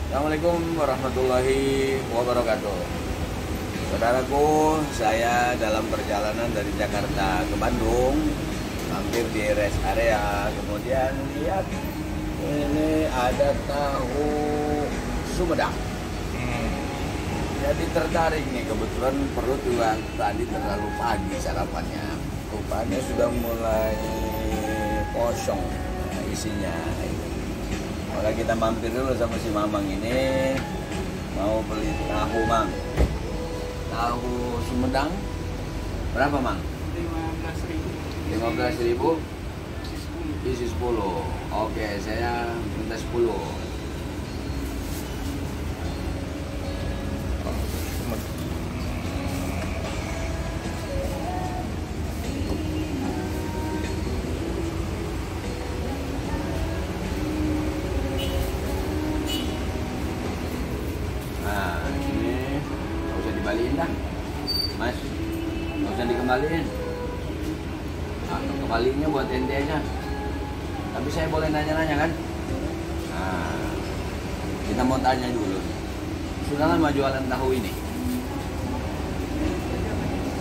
Assalamualaikum warahmatullahi wabarakatuh. Saudaraku, saya dalam perjalanan dari Jakarta ke Bandung, mampir di rest area, kemudian lihat ini ada tahu Sumedang. Jadi tertarik nih, kebetulan perut juga tadi terlalu pagi sarapannya. Rupanya sudah mulai kosong isinya. Maka kita mampir dulu sama si Mamang ini, mau beli tahu, Mang. Tahu Sumedang berapa, Mang? 15.000. Isi 10. Oke, saya minta 10. Nah, ini nggak usah dibalikin dah, Mas. Nggak usah dikembaliin. Nah, kembalinya buat ente aja. Tapi saya boleh nanya-nanya kan? Nah, kita mau tanya dulu. Sudah lama jualan tahu ini?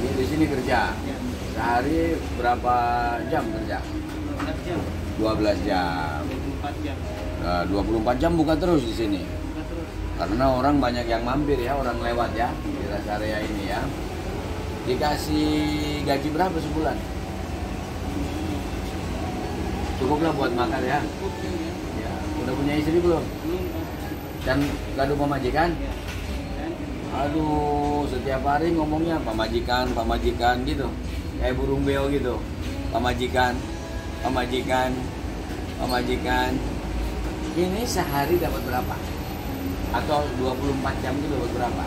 Di sini kerja. Sehari berapa jam kerja? 12 jam. 24 jam buka terus di sini. Karena orang banyak yang mampir ya, orang lewat ya di rest area ini ya. Dikasih gaji berapa sebulan? Cukuplah buat makan ya. Ya. Udah punya istri belum? Dan gaduh pemajikan? Aduh, setiap hari ngomongnya pamajikan gitu. Kayak burung beo gitu. Pamajikan. Ini sehari dapat berapa? Atau 24 jam itu dapat berapa?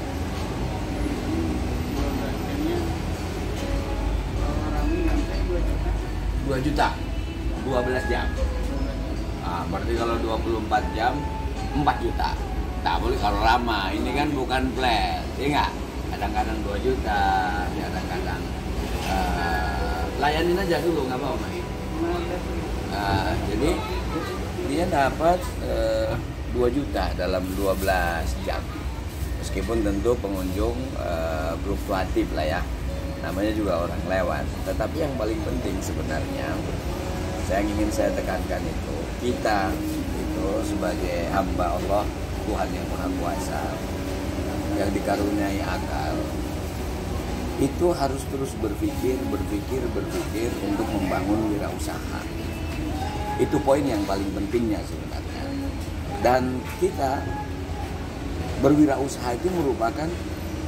2 juta 12 jam. Nah, berarti kalau 24 jam 4 juta. Tak boleh kalau lama. Ini kan bukan flat, ya enggak? Kadang-kadang 2 juta, kadang-kadang layanin aja dulu, nggak apa-apa. Jadi dia dapat 2 juta dalam 12 jam. Meskipun tentu pengunjung fluktuatif lah ya. Namanya juga orang lewat. Tetapi yang paling penting sebenarnya yang ingin saya tekankan itu, kita itu sebagai hamba Allah, Tuhan yang Maha Kuasa, yang dikaruniai akal, itu harus terus berpikir untuk membangun wirausaha. Itu poin yang paling pentingnya sebenarnya. Dan kita berwirausaha itu merupakan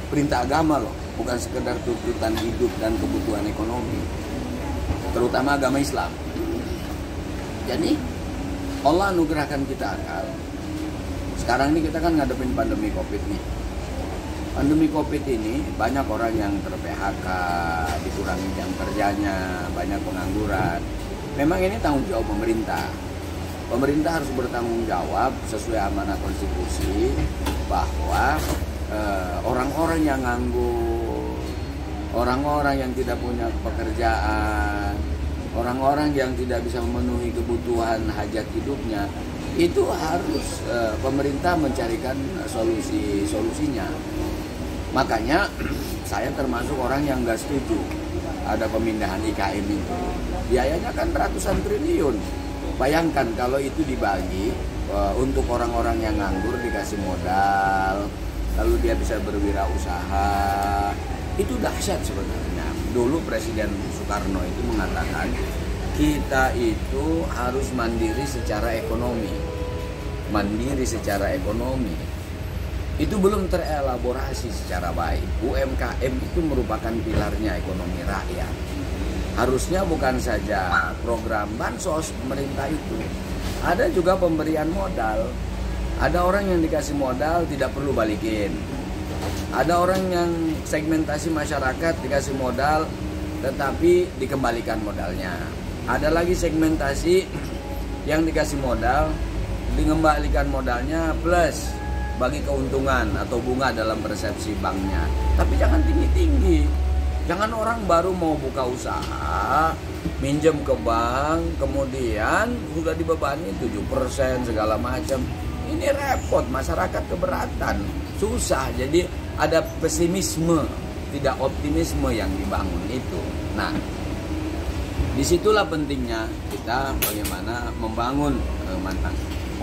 perintah agama loh, bukan sekedar tuntutan hidup dan kebutuhan ekonomi, terutama agama Islam. Jadi Allah anugerahkan kita akal. Sekarang ini kita kan ngadepin pandemi Covid nih. Pandemi Covid ini banyak orang yang ter-PHK, dikurangi jam kerjanya, banyak pengangguran. Memang ini tanggung jawab pemerintah. Pemerintah harus bertanggung jawab sesuai amanah konstitusi bahwa orang-orang yang nganggur, orang-orang yang tidak punya pekerjaan, orang-orang yang tidak bisa memenuhi kebutuhan hajat hidupnya, itu harus pemerintah mencarikan solusinya. Makanya saya termasuk orang yang nggak setuju ada pemindahan IKN itu. Biayanya kan ratusan triliun. Bayangkan kalau itu dibagi untuk orang-orang yang nganggur dikasih modal, lalu dia bisa berwirausaha. Itu dahsyat sebenarnya. Dulu Presiden Soekarno itu mengatakan kita itu harus mandiri secara ekonomi. Itu belum terelaborasi secara baik. UMKM itu merupakan pilarnya ekonomi rakyat. Harusnya bukan saja program bansos pemerintah itu, ada juga pemberian modal. Ada orang yang dikasih modal tidak perlu balikin. Ada orang yang segmentasi masyarakat dikasih modal tetapi dikembalikan modalnya. Ada lagi segmentasi yang dikasih modal, dikembalikan modalnya plus bagi keuntungan atau bunga dalam persepsi banknya. Tapi jangan tinggi-tinggi. Jangan orang baru mau buka usaha, minjem ke bank, kemudian sudah dibebani 7% segala macam. ini repot, masyarakat keberatan, susah. Jadi ada pesimisme, tidak optimisme yang dibangun itu. Nah, disitulah pentingnya kita bagaimana membangun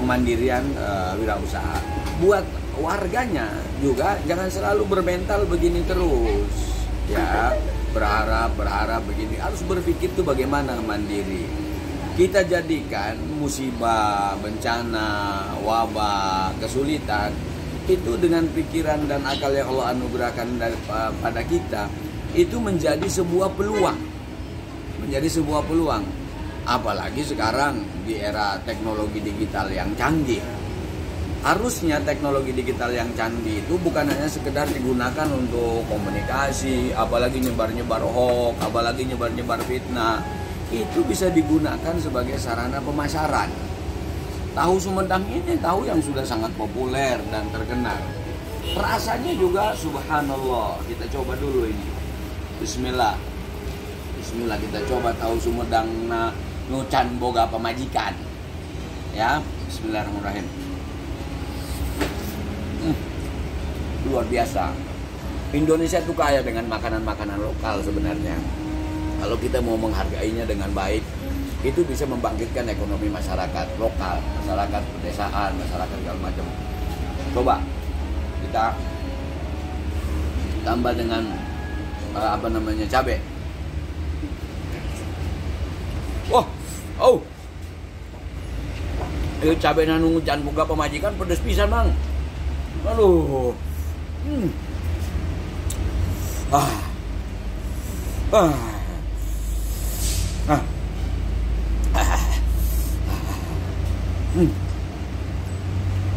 kemandirian wirausaha. Buat warganya juga jangan selalu bermental begini terus, ya, berharap begini. Harus berpikir tuh bagaimana mandiri. Kita jadikan musibah, bencana, wabah, kesulitan itu dengan pikiran dan akal yang Allah anugerahkan pada kita, itu menjadi sebuah peluang. Menjadi sebuah peluang. Apalagi sekarang di era teknologi digital yang canggih. Harusnya teknologi digital yang canggih itu bukan hanya sekedar digunakan untuk komunikasi, apalagi nyebar-nyebar hoax, apalagi nyebar-nyebar fitnah. Itu bisa digunakan sebagai sarana pemasaran. Tahu Sumedang ini tahu yang sudah sangat populer dan terkenal. Rasanya juga subhanallah. Kita coba dulu ini. Bismillah. Bismillah, kita coba tahu Sumedang nucan boga pemajikan. Ya, bismillahirrahmanirrahim. Luar biasa. Indonesia itu kaya dengan makanan-makanan lokal sebenarnya. Kalau kita mau menghargainya dengan baik, itu bisa membangkitkan ekonomi masyarakat lokal, masyarakat pedesaan, masyarakat segala macam. Coba kita tambah dengan cabai. Wah, cabai nanu can buka pemajikan pedes pisan, Bang. Aduh.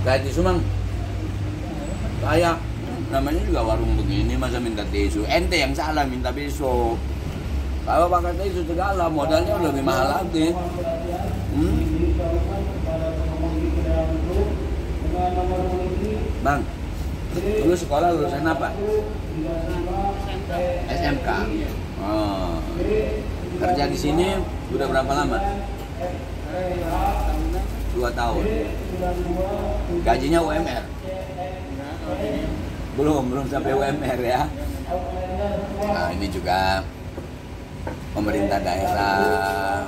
Kayak tisu, Mang. Kayak namanya juga warung begini, masa minta tisu. Ente yang salah minta tisu. Kalau pakai tisu segala, modalnya lebih mahal lagi. Bang, lu sekolah lulusan apa? SMK. Oh. Kerja di sini udah berapa lama? 2 tahun. Gajinya UMR? Belum sampai UMR ya. Nah, ini juga pemerintah daerah,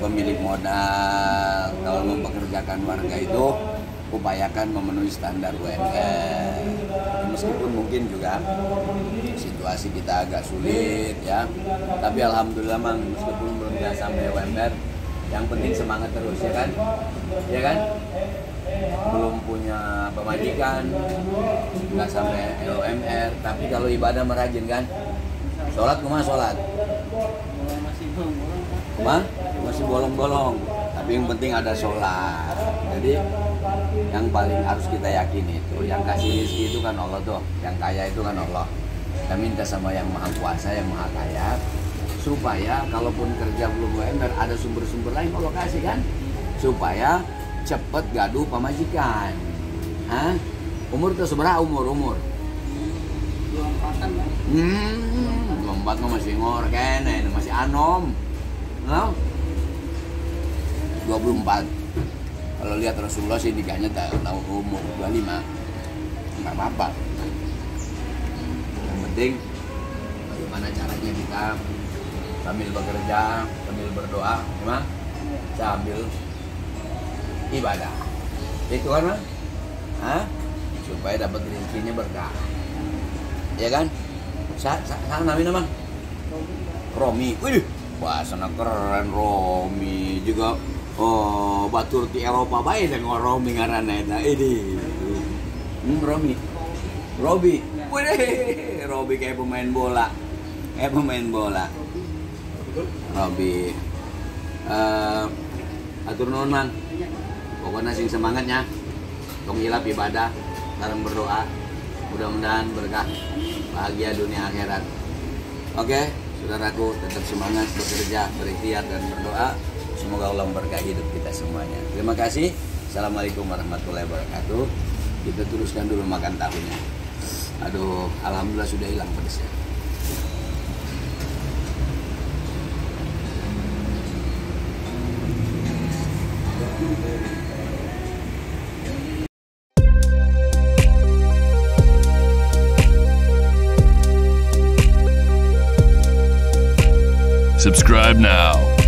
pemilik modal, kalau mempekerjakan warga itu upayakan memenuhi standar UMR. Meskipun mungkin juga situasi kita agak sulit ya, tapi alhamdulillah, Mang, meskipun belum bisa sampai UMR, yang penting semangat terus, ya kan? Ya kan? Belum punya pemajikan, nggak sampai UMR, tapi kalau ibadah merajin kan? Sholat kumah sholat? Masih bolong-bolong, tapi yang penting ada sholat. Jadi yang paling harus kita yakini itu, yang kasih rezeki itu kan Allah tuh, yang kaya itu kan Allah. Kita minta sama yang maha kuasa, yang maha kaya, supaya kalaupun kerja belum UMR, ada sumber-sumber lain Allah kasih kan, supaya cepet gaduh pemajikan. Umur tuh seberapa umur? 24 mah masih ngor kene, masih anom. No? 24. Kalau lihat Rasulullah sih nikahnya tahu umur 25. Enggak apa-apa. Yang penting bagaimana caranya kita sambil bekerja, sambil berdoa, sambil ibadah. Itu kan, supaya dapat rezekinya berkah. Ya kan? Sana namanya, Mang? Romi. Wih, bahasana keren Romi juga. Oh, batur di Eropa bae dengan Romi ngaranna eta. Ini. Romi. Wih, Robi kayak pemain bola. Robi. Atur nuhun, Mang. Pokoknya sing semangatnya. Tong hilap ibadah, sareng berdoa. Mudah-mudahan berkah, bahagia dunia akhirat. Oke, saudaraku, tetap semangat bekerja, berikhtiar dan berdoa. Semoga Allah memberkahi hidup kita semuanya. Terima kasih. Assalamualaikum warahmatullahi wabarakatuh. Kita teruskan dulu makan tahunya. Aduh, alhamdulillah sudah hilang pedasnya. Subscribe now.